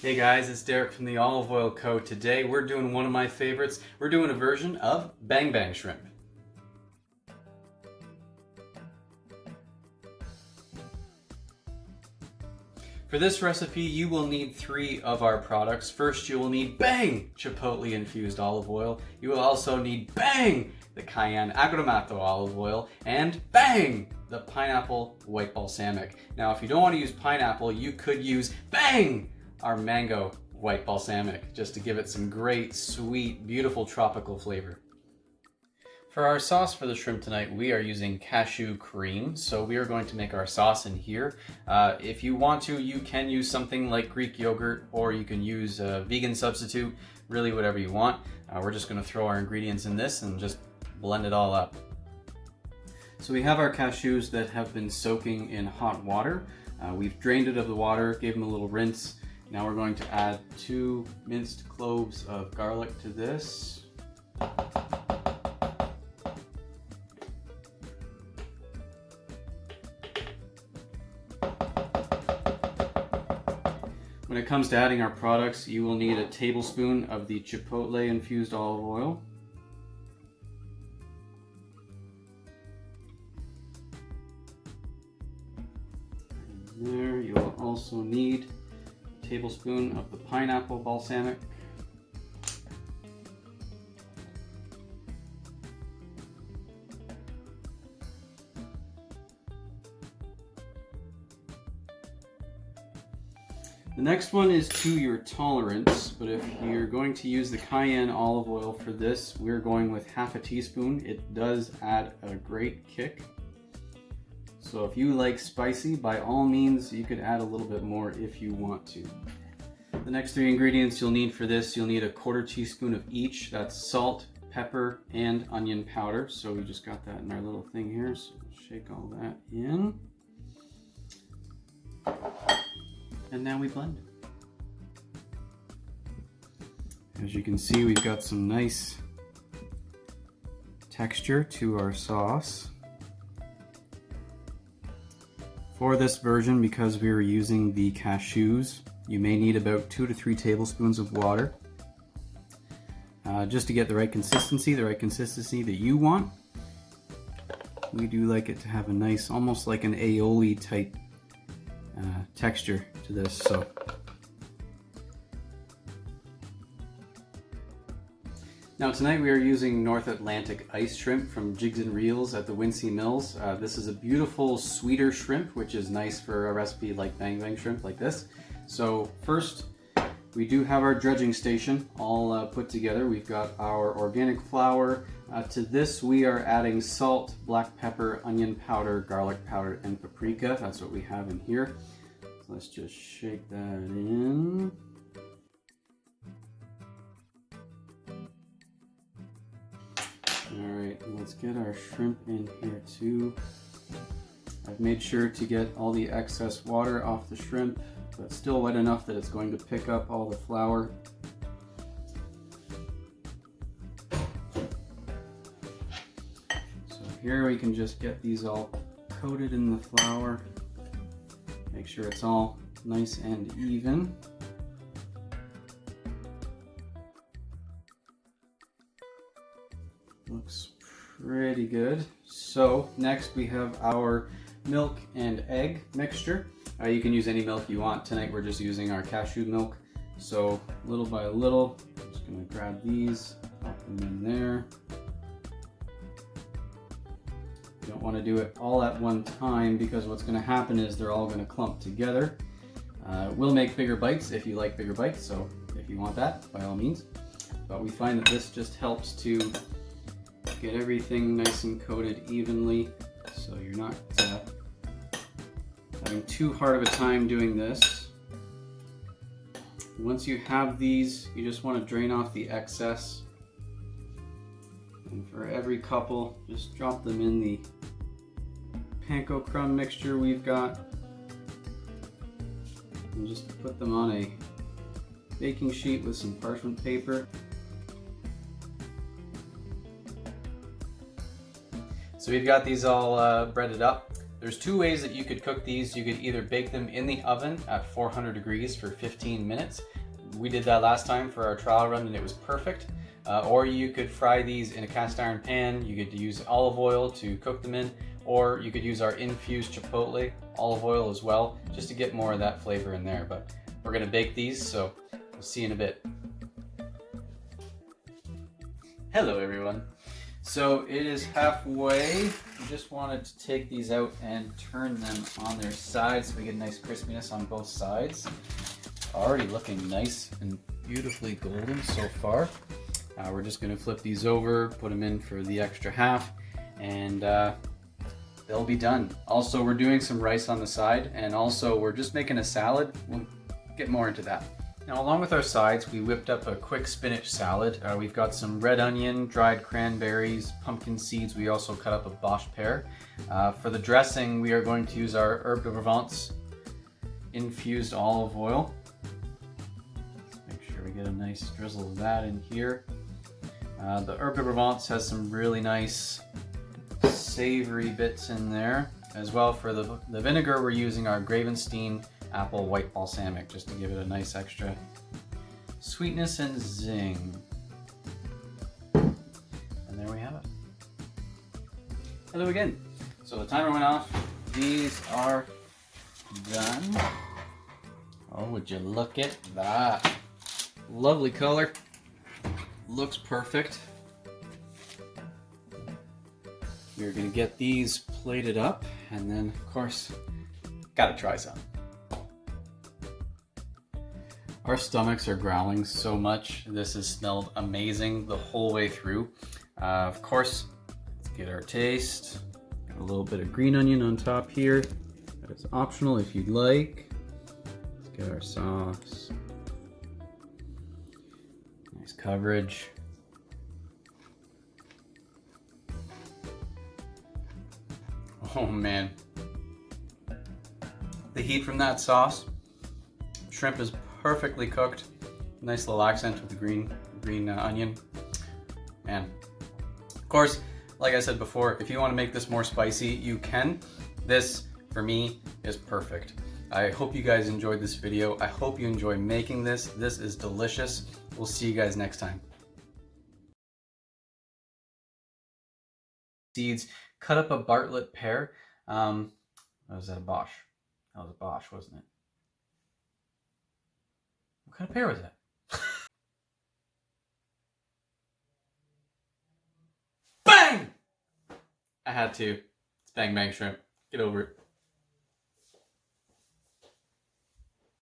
Hey guys, it's Derek from the Olive Oil Co. Today we're doing one of my favorites. We're doing a version of Bang Bang Shrimp. For this recipe, you will need 3 of our products. First, you will need Bang! Chipotle infused olive oil. You will also need Bang! The Cayenne Agrumato olive oil, and Bang! The pineapple white balsamic. Now, if you don't want to use pineapple, you could use Bang! Our mango white balsamic, just to give it some great, sweet, beautiful tropical flavor. For our sauce for the shrimp tonight, we are using cashew cream. So we are going to make our sauce in here. If you want to, you can use something like Greek yogurt, or you can use a vegan substitute, really whatever you want. We're just gonna throw our ingredients in this and just blend it all up. So we have our cashews that have been soaking in hot water. We've drained it of the water, gave them a little rinse. Now we're going to add 2 minced cloves of garlic to this. When it comes to adding our products, you will need a tablespoon of the chipotle infused olive oil. And there, you will also need a tablespoon of the pineapple balsamic. The next one is to your tolerance, but if you're going to use the cayenne olive oil for this, we're going with half a teaspoon. It does add a great kick. So if you like spicy, by all means, you could add a little bit more if you want to. The next 3 ingredients you'll need for this, you'll need a 1/4 teaspoon of each. That's salt, pepper, and onion powder. So we just got that in our little thing here. So shake all that in. And now we blend it. As you can see, we've got some nice texture to our sauce. For this version, because we were using the cashews, you may need about 2 to 3 tablespoons of water just to get the right consistency that you want. We do like it to have a nice, almost like an aioli type texture to this. So now tonight we are using North Atlantic ice shrimp from Jiggs-n-Reels at the Wincey Mills. This is a beautiful sweeter shrimp, which is nice for a recipe like Bang Bang shrimp like this. So first, we do have our dredging station all put together. We've got our organic flour. To this we are adding salt, black pepper, onion powder, garlic powder, and paprika. That's what we have in here. So let's just shake that in. Alright, let's get our shrimp in here too. I've made sure to get all the excess water off the shrimp, but still wet enough that it's going to pick up all the flour. So here we can just get these all coated in the flour. Make sure it's all nice and even. Looks pretty good. So next we have our milk and egg mixture. You can use any milk you want. Tonight we're just using our cashew milk. So little by little, I'm just gonna grab these, pop them in there. You don't want to do it all at one time, because what's going to happen is they're all going to clump together. We'll make bigger bites if you like bigger bites, so if you want that, by all means. But we find that this just helps to get everything nice and coated evenly, so you're not having too hard of a time doing this. Once you have these, you just want to drain off the excess. And for every couple, just drop them in the panko crumb mixture we've got. And just put them on a baking sheet with some parchment paper. So we've got these all breaded up. There's two ways that you could cook these. You could either bake them in the oven at 400 degrees for 15 minutes. We did that last time for our trial run and it was perfect. Or you could fry these in a cast iron pan. You could use olive oil to cook them in, or you could use our infused chipotle olive oil as well, just to get more of that flavor in there. But we're gonna bake these, so we'll see you in a bit. Hello everyone. So it is halfway. We just wanted to take these out and turn them on their sides so we get a nice crispiness on both sides. Already looking nice and beautifully golden so far. We're just gonna flip these over, put them in for the extra half, and they'll be done. Also, we're doing some rice on the side, and also we're just making a salad. We'll get more into that. Now, along with our sides, we whipped up a quick spinach salad. We've got some red onion, dried cranberries, pumpkin seeds. We also cut up a Bosch pear. For the dressing, we are going to use our Herb de Provence infused olive oil. Let's make sure we get a nice drizzle of that in here. The Herb de Provence has some really nice savory bits in there. As well, for the vinegar, we're using our Gravenstein apple white balsamic just to give it a nice extra sweetness and zing. And there we have it. Hello again. So the timer went off. These are done. Oh, would you look at that? Lovely color. Looks perfect. We're gonna get these plated up, and then of course, gotta try some. Our stomachs are growling so much. This has smelled amazing the whole way through. Of course, let's get our taste. Got a little bit of green onion on top here. That is optional if you'd like. Let's get our sauce. Nice coverage. Oh man. The heat from that sauce. Shrimp is perfectly cooked. Nice little accent with the green onion. And of course, like I said before, if you want to make this more spicy, you can. This, for me, is perfect. I hope you guys enjoyed this video. I hope you enjoy making this. This is delicious. We'll see you guys next time. Seeds, cut up a Bartlett pear. Was that a Bosch? That was a Bosch, wasn't it? What kind of pear was that? Bang! I had to. It's bang bang shrimp. Get over it.